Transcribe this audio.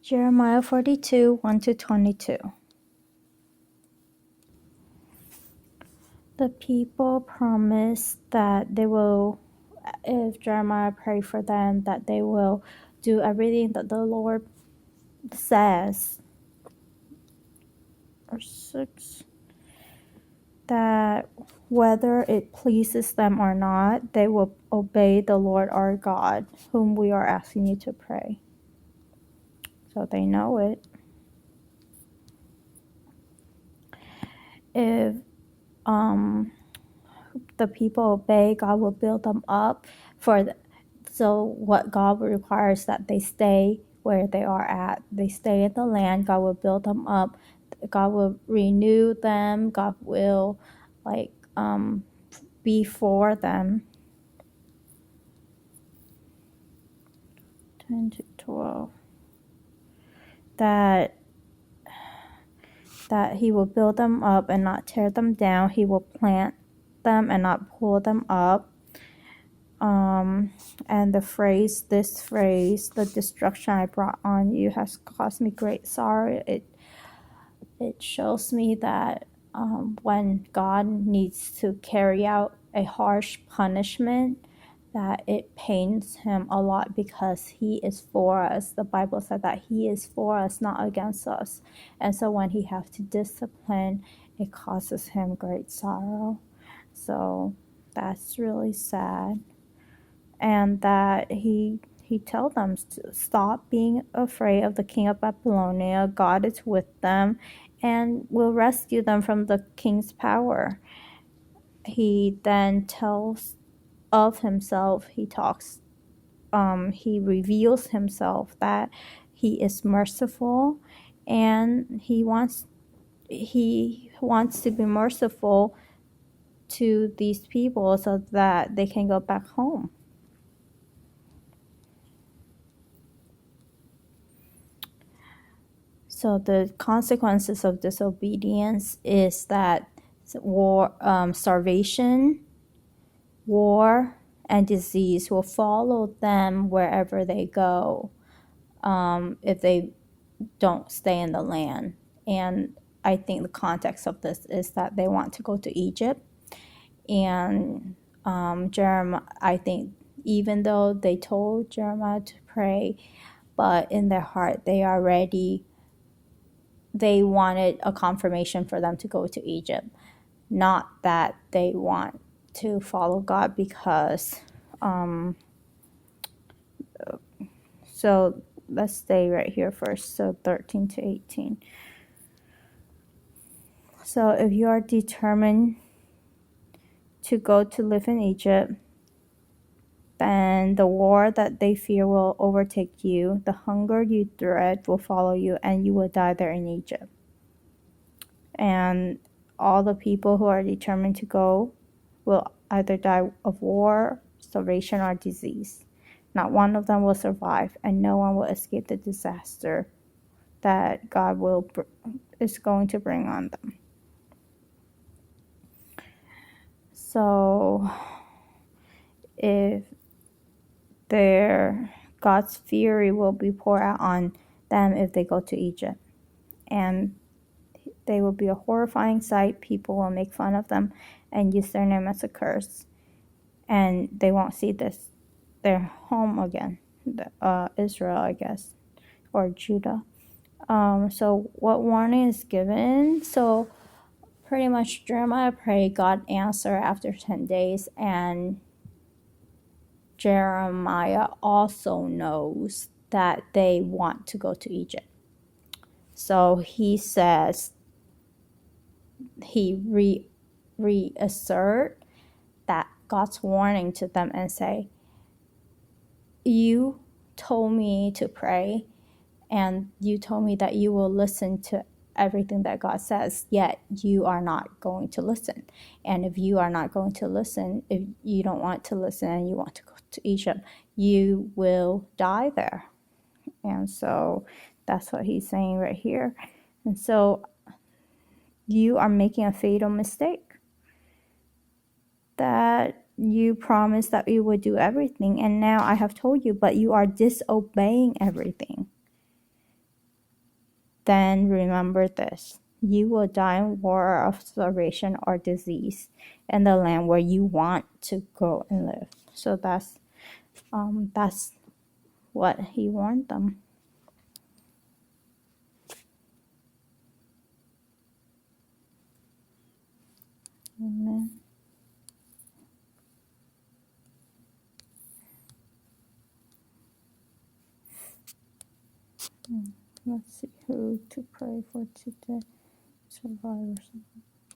Jeremiah 42, 1-22. The people promised that they will, if Jeremiah prayed for them, that they will do everything that the Lord says. Verse 6. That whether it pleases them or not, they will obey the Lord our God, whom we are asking you to pray. So they know it. If the people obey, God will build them up. So what God requires that they stay where they are at. They stay in the land. God will build them up. God will renew them. God will be for them. 10-12. That he will build them up and not tear them down. He will plant them and not pull them up. And this phrase, the destruction I brought on you has caused me great sorrow. It shows me that when God needs to carry out a harsh punishment, that it pains him a lot because he is for us. The Bible said that he is for us, not against us. And so when he has to discipline, it causes him great sorrow. So that's really sad. And that he tells them to stop being afraid of the king of Babylonia. God is with them and will rescue them from the king's power. He then tells of himself, he reveals himself that he is merciful, and he wants to be merciful to these people so that they can go back home. So the consequences of disobedience is that starvation, war, and disease will follow them wherever they go if they don't stay in the land. And I think the context of this is that they want to go to Egypt. And Jeremiah, I think, even though they told Jeremiah to pray, but in their heart they wanted a confirmation for them to go to Egypt, not that they want to follow God because so let's stay right here first. So 13-18. So if you are determined to go to live in Egypt, then the war that they fear will overtake you. The hunger you dread will follow you, and you will die there in Egypt. And all the people who are determined to go will either die of war, starvation, or disease. Not one of them will survive, and no one will escape the disaster that God is going to bring on them. So if God's fury will be poured out on them if they go to Egypt, and they will be a horrifying sight. People will make fun of them and use their name as a curse, and they won't see their home again, Israel, I guess, or Judah. So what warning is given? So pretty much Jeremiah prayed, God answered after 10 days, and Jeremiah also knows that they want to go to Egypt. So he says, he reassert that God's warning to them and say, you told me to pray, and you told me that you will listen to everything that God says, yet you are not going to listen. And if you are not going to listen, if you don't want to listen and you want to go to Egypt, you will die there. And so that's what he's saying right here. And so you are making a fatal mistake, that you promised that you would do everything, and now I have told you, but you are disobeying everything. Then remember this: you will die in war of starvation or disease in the land where you want to go and live. So that's what he warned them. Amen. Let's see who to pray for today. Survivors.